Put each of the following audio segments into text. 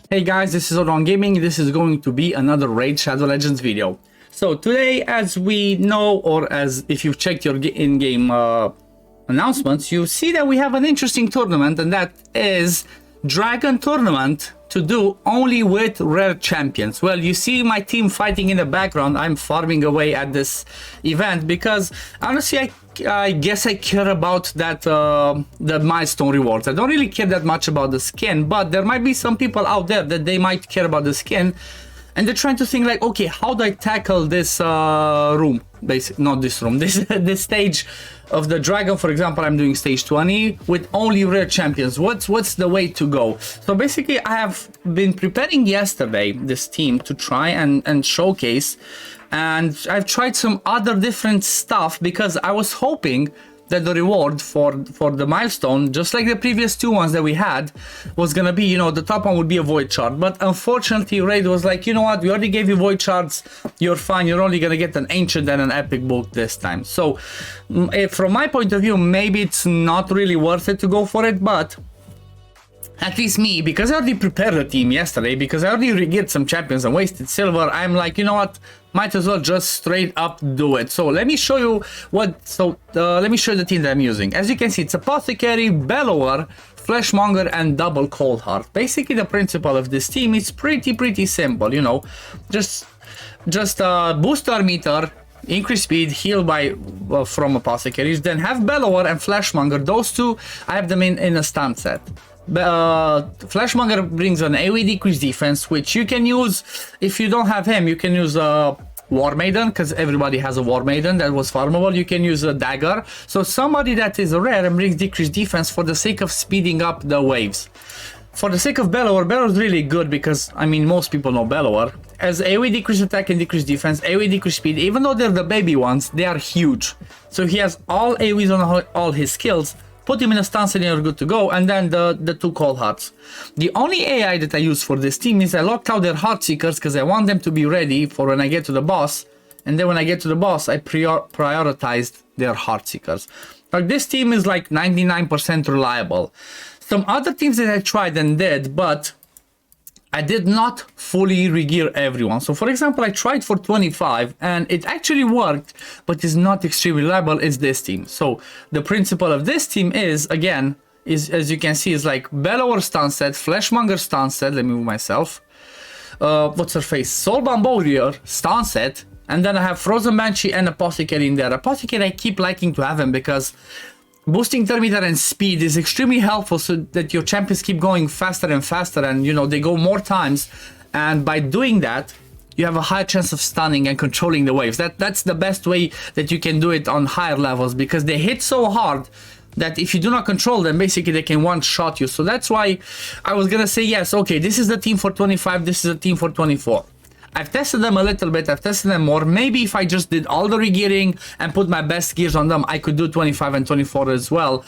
Hey guys, this is OddOneGaming. This is going to be another Raid Shadow Legends video. So today, as we know, or as if you've checked your in-game announcements, you see that we have an interesting tournament, and that is Dragon Tournament to do only with rare champions. Well, you see my team fighting in the background. I'm farming away at this event because honestly, I guess I care about that the milestone rewards. I don't really care that much about the skin, but there might be some people out there that they might care about the skin, and they're trying to think like, okay, how do I tackle this room? Basically, not this room. This stage of the dragon, for example. I'm doing stage 20 with only rare champions. What's the way to go? So basically, I have been preparing yesterday this team to try and showcase. And I've tried some other different stuff because I was hoping that the reward for the milestone, just like the previous two ones that we had, was gonna be, you know, the top one would be a void shard. But unfortunately, Raid was like, you know what, we already gave you void shards, you're fine, you're only gonna get an ancient and an epic book this time. So from my point of view, maybe it's not really worth it to go for it, but at least me, because I already prepared the team yesterday, because I already regeared some champions and wasted silver, I'm like, you know what, might as well just straight up do it. So let me show you let me show you the team that I'm using. As you can see, it's Apothecary, Bellower, Fleshmonger, and Double Cold Heart. Basically, the principle of this team is pretty simple, you know, just boost our meter, increase speed, heal by from Apothecaries, then have Bellower and Fleshmonger. Those two, I have them in a stun set. Fleshmonger brings an AoE decrease defense, which you can use. If you don't have him, you can use War Maiden, because everybody has a War Maiden that was farmable. You can use a dagger, so somebody that is rare and brings decreased defense for the sake of speeding up the waves. For the sake of Bellower, Bellower is really good because, I mean, most people know Bellower. As AoE decrease attack and decrease defense, AoE decrease speed, even though they're the baby ones, they are huge. So he has all AoEs on all his skills. Put him in a stance and you're good to go, and then the two Cold Hearts. The only AI that I use for this team is I locked out their Heartseekers because I want them to be ready for when I get to the boss, and then when I get to the boss, I prioritized their Heartseekers. Like, this team is like 99% reliable. Some other teams that I tried and did, but I did not fully regear everyone. So for example, I tried for 25 and it actually worked, but is not extremely reliable, is this team. So the principle of this team is, again, as you can see, is like Bellower stun set, Fleshmonger stun set, let me move myself. What's her face? Soulbound Warrior stun set, and then I have Frozen Banshee and Apothecary in there. Apothecary, I keep liking to have him because boosting turn meter and speed is extremely helpful so that your champions keep going faster and faster, and you know, they go more times, and by doing that you have a higher chance of stunning and controlling the waves. That's the best way that you can do it on higher levels, because they hit so hard that if you do not control them, basically they can one-shot you. So that's why I was gonna say, yes, okay, this is the team for 25, this is the team for 24. I've tested them a little bit, I've tested them more. Maybe if I just did all the regearing and put my best gears on them, I could do 25 and 24 as well.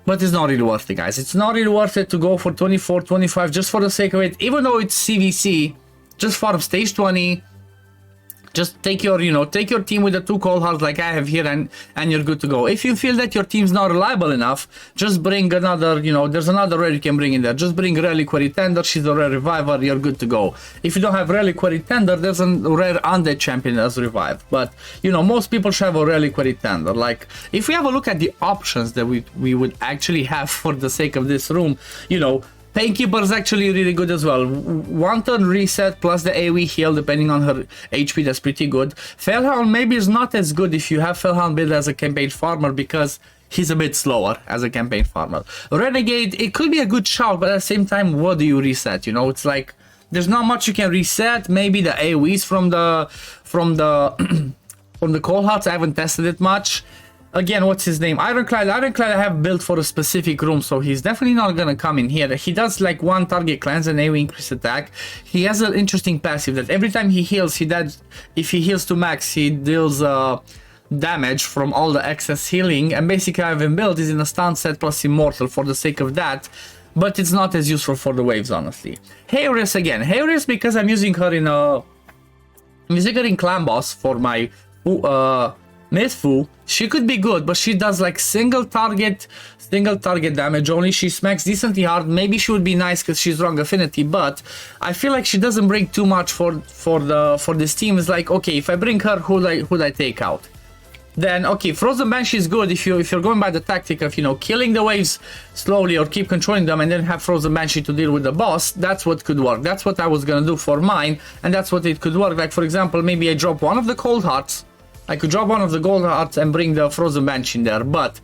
But it's not really worth it, guys. It's not really worth it to go for 24, 25 just for the sake of it. Even though it's CVC, just farm stage 20. Just take your, you know, take your team with the two Cold Hearts like I have here, and you're good to go. If you feel that your team's not reliable enough, just bring another, you know, there's another rare you can bring in there. Just bring Reliquary Tender, she's a rare reviver, you're good to go. If you don't have Reliquary Tender, there's a rare undead champion as revive. But, you know, most people should have a Reliquary Tender. Like, if we have a look at the options that we would actually have for the sake of this room, you know, Painkeeper is actually really good as well. One turn reset plus the AoE heal depending on her HP, that's pretty good. Felhound maybe is not as good if you have Felhound build as a campaign farmer, because he's a bit slower as a campaign farmer. Renegade, it could be a good shout, but at the same time, what do you reset? You know, it's like there's not much you can reset. Maybe the AoEs from the from the Cold Hearts, I haven't tested it much. Again, what's his name? Ironclad. Ironclad I have built for a specific room, so he's definitely not gonna come in here. He does like one target cleanse and AoE increase attack. He has an interesting passive that every time he heals, if he heals to max, he deals damage from all the excess healing. And basically, I have him built is in a stun set plus immortal for the sake of that. But it's not as useful for the waves, honestly. RARES again. RARES because I'm using her in Clan Boss for my Mythfu, she could be good, but she does like single target damage only. She smacks decently hard. Maybe she would be nice because she's wrong affinity, but I feel like she doesn't bring too much for this team. It's like, okay, if I bring her, who'd I take out? Then okay, Frozen Banshee is good if you're going by the tactic of, you know, killing the waves slowly or keep controlling them and then have Frozen Banshee to deal with the boss. That's what could work. That's what I was gonna do for mine, and that's what it could work. Like for example, maybe I drop one of the cold hearts. I could drop one of the gold hearts and bring the Frozen Banshee in there, but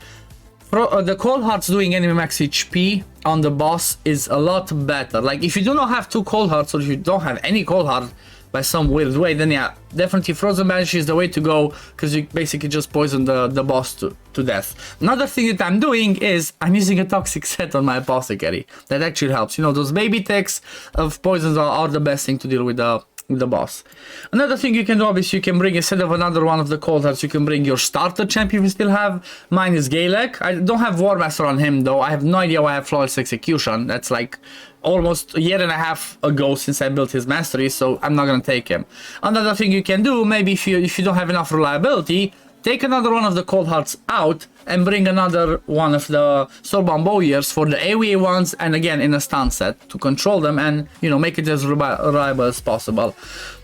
the cold hearts doing enemy max HP on the boss is a lot better. Like if you do not have 2 cold hearts, or if you don't have any cold heart by some weird way, then yeah, definitely Frozen Banshee is the way to go, because you basically just poison the boss to death. Another thing that I'm doing is I'm using a toxic set on my apothecary. That actually helps. You know, those baby ticks of poisons are the best thing to deal with the boss. Another thing you can do, obviously, you can bring, instead of another one of the cold hearts, you can bring your starter champion if you still have. Mine is Kael. I don't have War Master on him though. I have no idea why I have Flawless Execution. That's like almost a year and a half ago since I built his mastery, so I'm not gonna take him. Another thing you can do, maybe if you don't have enough reliability, take another one of the cold hearts out and bring another one of the Soulbound Warriors for the AoE ones, and again in a stun set to control them and, you know, make it as reliable as possible.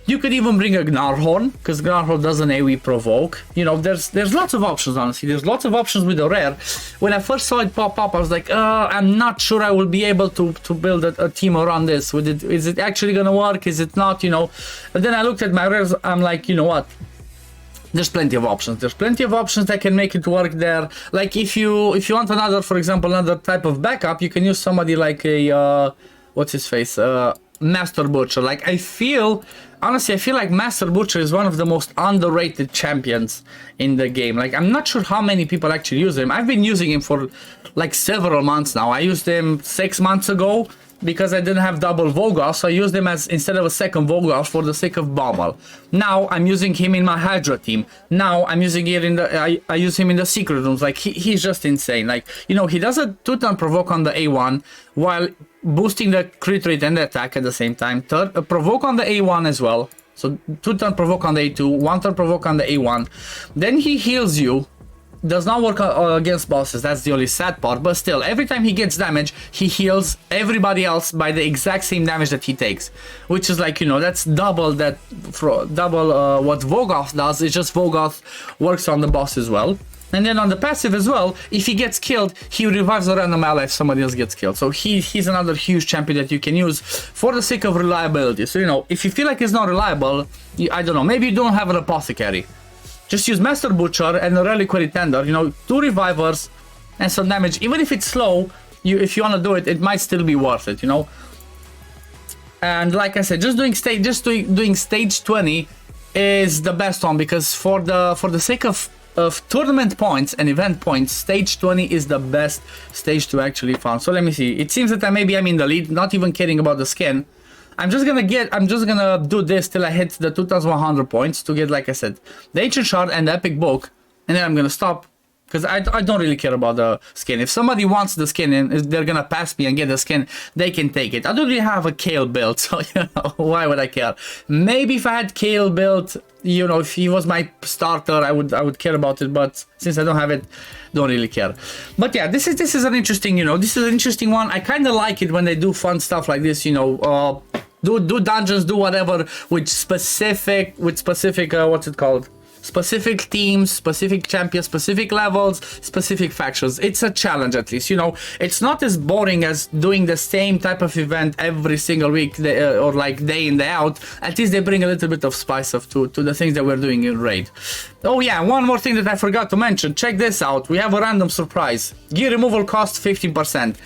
You could even bring a Gnarhorn, because Gnarhorn does an AoE provoke. You know, there's lots of options, honestly. There's lots of options with the rare. When I first saw it pop up, I was like, I'm not sure I will be able to build a team around this. Is it actually gonna work? Is it not? You know. But then I looked at my rares, I'm like, you know what? There's plenty of options. There's plenty of options that can make it work there. Like if you want another, for example, another type of backup, you can use somebody like a what's his face, Master Butcher. Like honestly, I feel like Master Butcher is one of the most underrated champions in the game. Like I'm not sure how many people actually use him. I've been using him for like several months now. I used him 6 months ago because I didn't have double Volgoth, so I used him as instead of a second Volgoth for the sake of Bobble. Now I'm using him in my Hydra team. Now I'm using it in the I use him in the secret rooms. Like he's just insane. Like, you know, he does a 2-turn provoke on the A1 while boosting the crit rate and the attack at the same time. Provoke on the A1 as well. So 2-turn provoke on the A2, 1-turn provoke on the A1. Then he heals you. Does not work against bosses, that's the only sad part, but still, every time he gets damage, he heals everybody else by the exact same damage that he takes, which is like, you know, that's double what Volgoth does. It's just Volgoth works on the boss as well. And then on the passive as well, if he gets killed, he revives a random ally if somebody else gets killed. So he's another huge champion that you can use for the sake of reliability. So, you know, if you feel like it's not reliable, I don't know, maybe you don't have an apothecary. Just use Master Butcher and a Reliquary Tender, you know, 2 revivers and some damage. Even if it's slow, if you want to do it, it might still be worth it, you know. And like I said, just doing stage 20 is the best one, because for the sake of tournament points and event points, stage 20 is the best stage to actually find. So let me see. It seems that I'm in the lead, not even caring about the skin. I'm just gonna do this till I hit the 2100 points to get, like I said, the Ancient Shard and the Epic Book, and then I'm gonna stop, because I don't really care about the skin. If somebody wants the skin and they're gonna pass me and get the skin, they can take it. I don't really have a Kael build, so, you know, why would I care? Maybe if I had Kael built, you know, if he was my starter, I would care about it, but since I don't have it, don't really care. But yeah, this is an interesting, you know, this is an interesting one. I kind of like it when they do fun stuff like this, you know, do dungeons, do whatever with specific what's it called, specific teams, specific champions, specific levels, specific factions. It's a challenge, at least, you know. It's not as boring as doing the same type of event every single week, or like day in, day out. At least they bring a little bit of spice to the things that we're doing in Raid. Oh yeah, one more thing that I forgot to mention. Check this out. We have a random surprise. Gear removal cost 15%.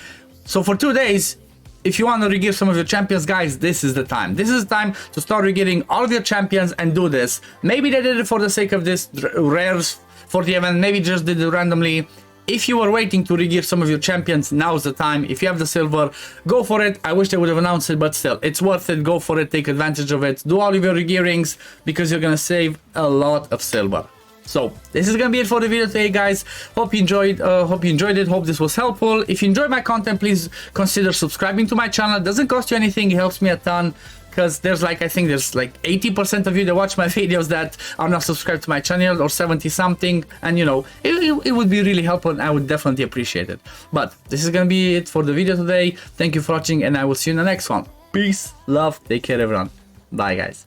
So for 2 days, if you want to regear some of your champions, guys, this is the time. This is the time to start regearing all of your champions and do this. Maybe they did it for the sake of this rares for the event. Maybe just did it randomly. If you were waiting to regear some of your champions, now's the time. If you have the silver, go for it. I wish they would have announced it, but still, it's worth it. Go for it. Take advantage of it. Do all of your regearings, because you're going to save a lot of silver. So this is gonna be it for the video today, guys. Hope you enjoyed it. Hope this was helpful. If you enjoyed my content, please consider subscribing to my channel. It doesn't cost you anything. It helps me a ton. because there's like, I think there's like 80% of you that watch my videos that are not subscribed to my channel, or 70 something, and you know, it would be really helpful and I would definitely appreciate it. But this is gonna be it for the video today. Thank you for watching and I will see you in the next one. Peace, love, take care everyone. Bye guys.